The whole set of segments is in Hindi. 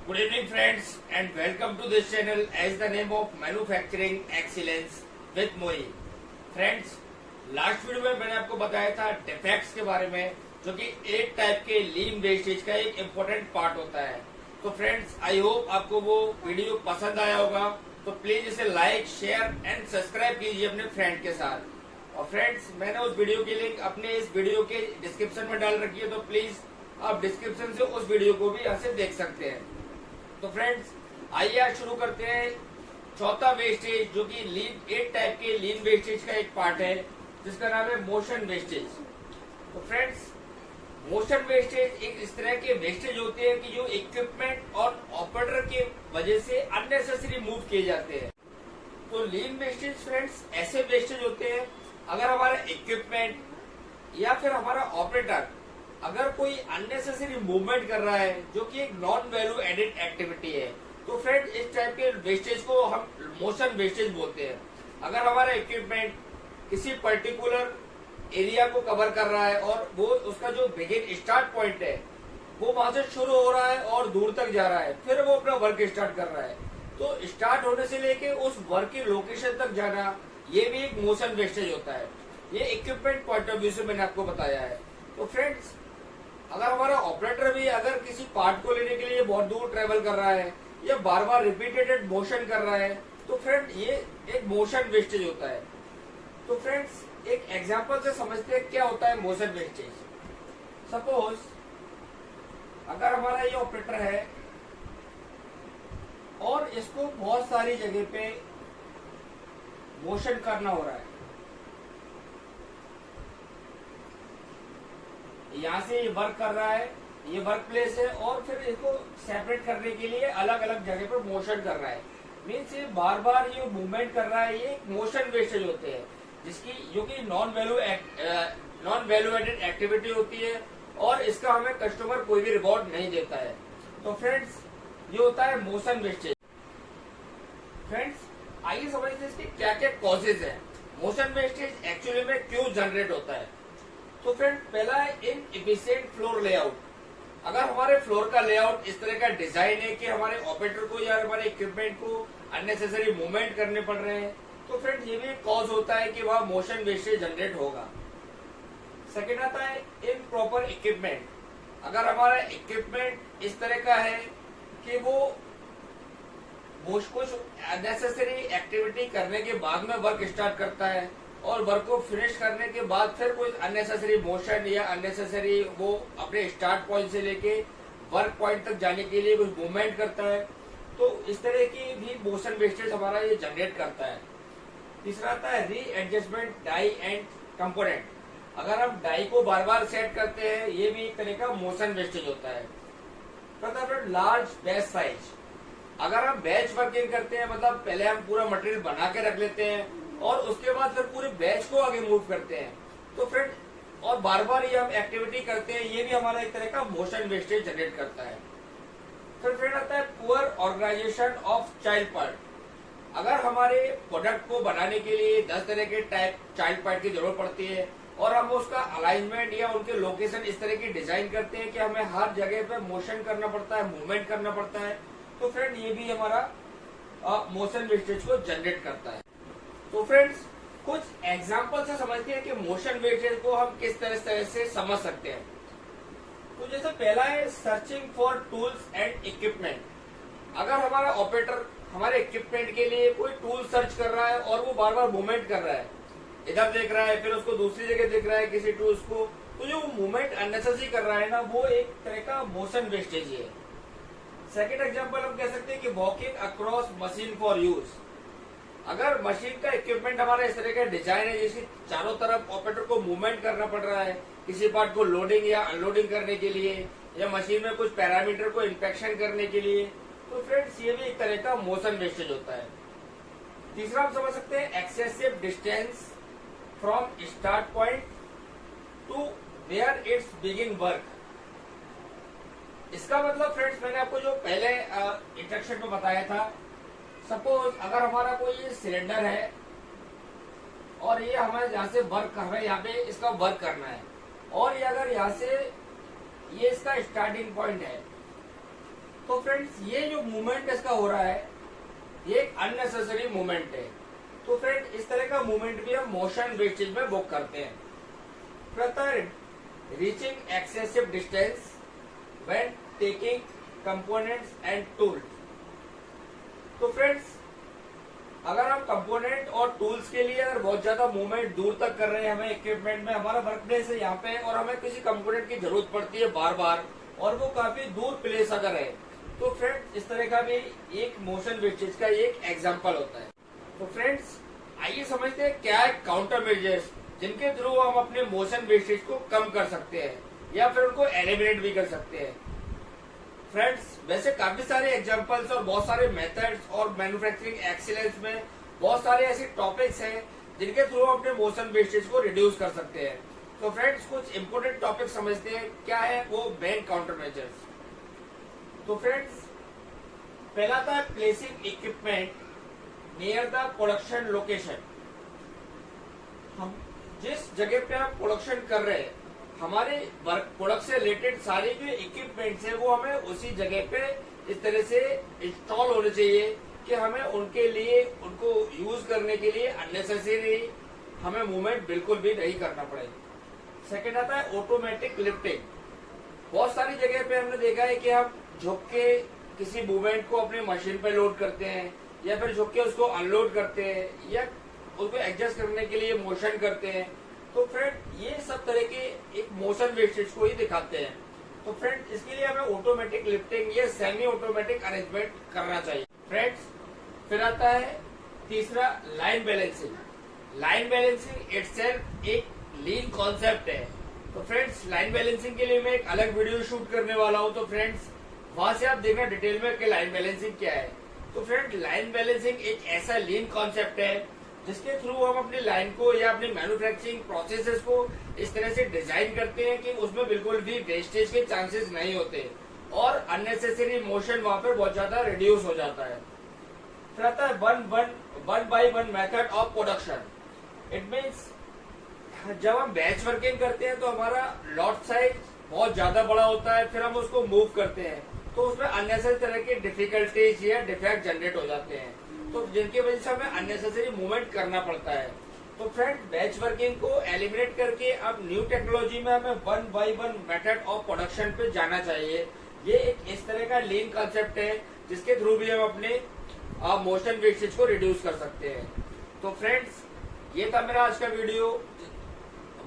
Good evening friends and welcome to this channel as the name of Manufacturing Excellence with मोई। फ्रेंड्स, लास्ट वीडियो में मैंने आपको बताया था डिफेक्ट्स के बारे में, जो कि एक टाइप के लीन वेस्टेज का एक इम्पोर्टेंट पार्ट होता है। तो फ्रेंड्स, आई होप आपको वो वीडियो पसंद आया होगा, तो प्लीज इसे लाइक, शेयर एंड सब्सक्राइब कीजिए अपने फ्रेंड के साथ। और फ्रेंड्स, मैंने उस वीडियो की लिंक अपने इस वीडियो के डिस्क्रिप्शन में डाल रखी है, तो प्लीज आप डिस्क्रिप्शन से उस वीडियो को भी यहाँ से देख सकते हैं। तो फ्रेंड्स, आइए आज शुरू करते हैं चौथा वेस्टेज, जो कि लीन एक टाइप के लीन वेस्टेज का एक पार्ट है, जिसका नाम है मोशन वेस्टेज। तो फ्रेंड्स, मोशन वेस्टेज एक इस तरह के वेस्टेज होते हैं कि जो इक्विपमेंट और ऑपरेटर के वजह से अननेसेसरी मूव किए जाते हैं। तो लीन वेस्टेज फ्रेंड्स ऐसे वेस्टेज होते हैं, अगर हमारा इक्विपमेंट या फिर हमारा ऑपरेटर अगर कोई अननेसेसरी मूवमेंट कर रहा है, जो कि एक नॉन वैल्यू एडेड एक्टिविटी है, तो फ्रेंड इस टाइप के वेस्टेज को हम मोशन वेस्टेज बोलते हैं। अगर हमारा इक्विपमेंट किसी पर्टिकुलर एरिया को कवर कर रहा है और वो उसका जो बिगिन स्टार्ट पॉइंट है वो वहां से शुरू हो रहा है और दूर तक जा रहा है, फिर वो अपना वर्क स्टार्ट कर रहा है, तो स्टार्ट होने से लेके उस वर्क की लोकेशन तक जाना, ये भी एक मोशन वेस्टेज होता है। ये इक्विपमेंट पॉइंट ऑफ व्यू से मैंने आपको बताया है। तो फ्रेंड्स, अगर हमारा ऑपरेटर भी अगर किसी पार्ट को लेने के लिए बहुत दूर ट्रेवल कर रहा है या बार बार रिपीटेड मोशन कर रहा है, तो फ्रेंड ये एक मोशन वेस्टेज होता है। तो फ्रेंड्स, एक एग्जांपल से समझते हैं क्या होता है मोशन वेस्टेज। सपोज अगर हमारा ये ऑपरेटर है और इसको बहुत सारी जगह पे मोशन करना हो रहा है, यहाँ से ये वर्क कर रहा है, ये वर्क प्लेस है, और फिर इसको सेपरेट करने के लिए अलग अलग जगह पर मोशन कर रहा है। मीन्स ये बार बार ये मूवमेंट कर रहा है, ये मोशन वेस्टेज होते हैं, जिसकी जो कि नॉन वैल्यू एडेड एक्टिविटी होती है, और इसका हमें कस्टमर कोई भी रिवॉर्ड नहीं देता है। तो फ्रेंड्स, ये होता है मोशन वेस्टेज। फ्रेंड्स, आइए समझते हैं इसके क्या क्या कॉजेज है, मोशन वेस्टेज एक्चुअली में क्यों जनरेट होता है। तो फ्रेंड, पहला है इनएफिशिएंट फ्लोर लेआउट। अगर हमारे फ्लोर का लेआउट इस तरह का डिजाइन है कि हमारे ऑपरेटर को या हमारे इक्विपमेंट को अननेसेसरी मूवमेंट करने पड़ रहे हैं, तो फ्रेंड ये भी कॉज होता है कि वह मोशन वेस्टेज जनरेट होगा। सेकेंड आता है इम्प्रॉपर इक्विपमेंट। अगर हमारा इक्विपमेंट इस तरह का है कि वो कुछ अननेसेसरी एक्टिविटी करने के बाद में वर्क स्टार्ट करता है, और वर्क को फिनिश करने के बाद फिर कोई अननेसेसरी मोशन या अननेसेसरी वो अपने स्टार्ट पॉइंट से लेके वर्क पॉइंट तक जाने के लिए कुछ मूवमेंट करता है, तो इस तरह की भी मोशन वेस्टेज हमारा ये जनरेट करता है। तीसरा आता है री एडजस्टमेंट डाई एंड कंपोनेंट। अगर हम डाई को बार बार सेट करते हैं, ये भी एक तरह का मोशन वेस्टेज होता है। Large batch size. अगर हम बैच वर्किंग करते हैं, मतलब पहले हम पूरा मटेरियल बना के रख लेते हैं और उसके बाद फिर पूरे बैच को आगे मूव करते हैं, तो फ्रेंड और बार बार ये हम एक्टिविटी करते हैं, ये भी हमारा एक तरह का मोशन वेस्टेज जनरेट करता है। फिर फ्रेंड आता है poor organisation of child part. अगर हमारे प्रोडक्ट को बनाने के लिए 10 तरह के टाइप चाइल्ड पार्ट की जरूरत पड़ती है, और हम उसका अलाइनमेंट या उनके लोकेशन इस तरह की डिजाइन करते हैं कि हमें हर जगह पे मोशन करना पड़ता है, मूवमेंट करना पड़ता है, तो फ्रेंड ये भी हमारा मोशन वेस्टेज को जनरेट करता है। तो फ्रेंड्स, कुछ एग्जांपल से समझते हैं कि मोशन वेस्टेज को हम किस तरह से समझ सकते हैं। तो जैसे पहला है searching for tools and equipment. अगर हमारा ऑपरेटर हमारे इक्विपमेंट के लिए कोई टूल सर्च कर रहा है और वो बार बार मूवमेंट कर रहा है, इधर देख रहा है फिर उसको दूसरी जगह देख रहा है किसी टूल्स को, तो जो मूवमेंट अननेसेसरी कर रहा है ना, वो एक तरह का मोशन वेस्टेज है। सेकेंड एग्जाम्पल हम कह सकते हैं कि walking across machine for use. अगर मशीन का इक्विपमेंट हमारा इस तरह का डिजाइन है जिसकी चारों तरफ ऑपरेटर को मूवमेंट करना पड़ रहा है, किसी पार्ट को लोडिंग या अनलोडिंग करने के लिए, या मशीन में कुछ पैरामीटर को इंस्पेक्शन करने के लिए, तो फ्रेंड्स ये भी एक तरह का मोशन वेस्टेज होता है। तीसरा हम समझ सकते हैं excessive distance from start point to where it's begin work. इसका मतलब फ्रेंड्स, मैंने आपको जो पहले इंस्ट्रक्शन में बताया था, सपोज अगर हमारा कोई ये सिलेंडर है और ये हमें यहाँ से वर्क कर रहा है, यहाँ पे इसका वर्क करना है, और ये अगर यहाँ से ये इसका स्टार्टिंग पॉइंट है, तो फ्रेंड्स ये जो मूवमेंट इसका हो रहा है ये एक अननेसेसरी मूवमेंट है। तो फ्रेंड इस तरह का मूवमेंट भी हम मोशन वेस्टेज में बुक करते हैं। Reaching excessive distance when taking components and tools. तो फ्रेंड्स अगर हम कंपोनेंट और टूल्स के लिए अगर बहुत ज्यादा मूवमेंट दूर तक कर रहे हैं, हमें इक्विपमेंट में, हमारा वर्क प्लेस है यहाँ पे और हमें किसी कंपोनेंट की जरूरत पड़ती है बार बार और वो काफी दूर प्लेस अगर है, तो फ्रेंड्स इस तरह का भी एक मोशन वेस्टेज का एक एग्जांपल होता है। तो फ्रेंड्स आइए समझते हैं क्या है काउंटर मेजर्स जिनके थ्रू हम अपने मोशन वेस्टेज को कम कर सकते हैं या फिर उनको एलिमिनेट भी कर सकते हैं। फ्रेंड्स वैसे काफी सारे एग्जांपल्स और बहुत सारे मेथड्स और मैन्युफैक्चरिंग एक्सीलेंस में बहुत सारे ऐसे टॉपिक्स हैं जिनके थ्रू हम अपने मोशन वेस्टेज को रिड्यूस कर सकते हैं। तो फ्रेंड्स कुछ इंपोर्टेंट टॉपिक समझते हैं क्या है वो मेन काउंटर मेजर्स। तो फ्रेंड्स पहला था placing equipment near the production location. हम जिस जगह पे हम प्रोडक्शन कर रहे हैं हमारे वर्क प्रोडक्ट से रिलेटेड सारे जो इक्विपमेंट्स है वो हमें उसी जगह पे इस तरह से इंस्टॉल होने चाहिए कि हमें उनके लिए उनको यूज करने के लिए अननेसेसरी हमें मूवमेंट बिल्कुल भी नहीं करना पड़े। सेकेंड आता है ऑटोमेटिक लिफ्टिंग। बहुत सारी जगह पे हमने देखा है कि हम झुक के किसी मूवमेंट को अपनी मशीन पे लोड करते हैं या फिर झुक के उसको अनलोड करते हैं या उसको एडजस्ट करने के लिए मोशन करते हैं। तो फ्रेंड ये सब तरह के एक मोशन वेस्टेज को ही दिखाते हैं। तो फ्रेंड इसके लिए हमें ऑटोमेटिक लिफ्टिंग या सेमी ऑटोमेटिक अरेंजमेंट करना चाहिए। फ्रेंड्स फिर आता है तीसरा line balancing. Line balancing itself एक लीन कॉन्सेप्ट है। तो फ्रेंड्स लाइन बैलेंसिंग के लिए मैं एक अलग वीडियो शूट करने वाला हूँ, तो फ्रेंड्स वहां से आप देखना डिटेल में कि लाइन बैलेंसिंग क्या है। तो फ्रेंड लाइन बैलेंसिंग एक ऐसा लीन कॉन्सेप्ट है जिसके थ्रू हम अपनी लाइन को या अपनी मैन्युफैक्चरिंग प्रोसेसेस को इस तरह से डिजाइन करते हैं कि उसमें बिल्कुल भी वेस्टेज के चांसेस नहीं होते और अननेसेसरी मोशन वहां पर बहुत ज्यादा रिड्यूस हो जाता है। फिर आता है one by one method of production. It means जब हम बैच वर्किंग करते हैं तो हमारा लॉट साइज बहुत ज्यादा बड़ा होता है, फिर हम उसको मूव करते हैं तो उसमें अननेसेसरी तरह की डिफिकल्टीज या डिफेक्ट जनरेट हो जाते हैं, तो जिनकी वजह से हमें अननेसेसरी मूवमेंट करना पड़ता है। तो फ्रेंड बैच वर्किंग को एलिमिनेट करके अब न्यू टेक्नोलॉजी में हमें one by one method of production पे जाना चाहिए। ये एक इस तरह का लीन कंसेप्ट है जिसके थ्रू भी हम अपने मोशन वेस्टेज को रिड्यूस कर सकते हैं। तो फ्रेंड्स ये था मेरा आज का वीडियो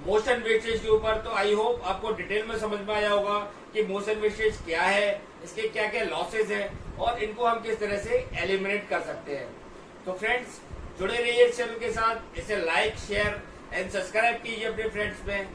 मोशन वेस्टेज के ऊपर। तो आई होप आपको डिटेल में समझ में आया होगा कि मोशन वेस्टेज क्या है, इसके क्या क्या लॉसेज हैं और इनको हम किस तरह से एलिमिनेट कर सकते हैं। तो फ्रेंड्स जुड़े रहिए इस चैनल के साथ, इसे लाइक शेयर एंड सब्सक्राइब कीजिए अपने फ्रेंड्स में।